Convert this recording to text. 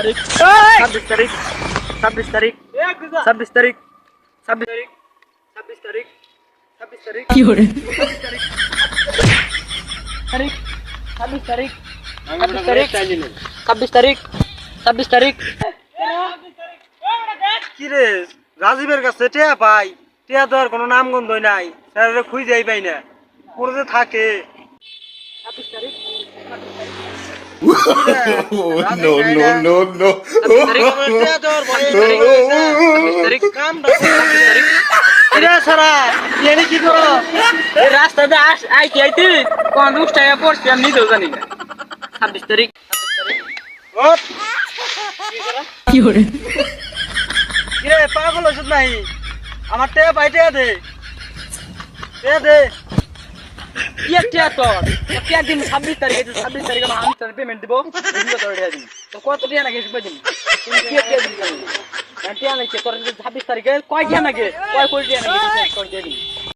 ছাব্বিশ তারিখ, ছাব্বিশ তারিখ, ছাব্বিশ তারিখ, ছাব্বিশ তারিখ, ছাব্বিশ তারিখ, ছাব্বিশ তারিখ, কি hore তারিখ, ছাব্বিশ তারিখ, ছাব্বিশ তারিখ, ছাব্বিশ তারিখ, ছাব্বিশ তারিখ। কি রে রাজীবের কাছে টিয়া পাই, টিয়া তো আর কোনো নাম গন্ধই নাই, স্যারের খুঁজেই পাই না কোথায় যে থাকে। ছাব্বিশ তারিখ, No, no, no, no. টিয়া দেওয়ার ভয়ে ছাব্বিশ তারিখ, কামটা ছাব্বিশ তারিখ। টিয়া ছাড়া এনে কি করো? এই রাস্তাতে আইতে আইতে কোন দুষ্টায় পড়ছি আমি নিজেও জানি না। ছাব্বিশ তারিখ, ওঠ, কি hore কি রে পাগল হইছিস নাই? আমার টিয়া পাই, টিয়া দে, টিয়া দে। কি একটা তোর কি একদিন 26 তারিখে 26 তারিখে আমি তোর পেমেন্ট দিব তো কত টাকা লাগে দিন তুমি কি একটা দিন টাকা নাকি তোর 26 তারিখে কয় টাকা লাগে কয় কোটি টাকা নাকি করে দিয়ে দিন।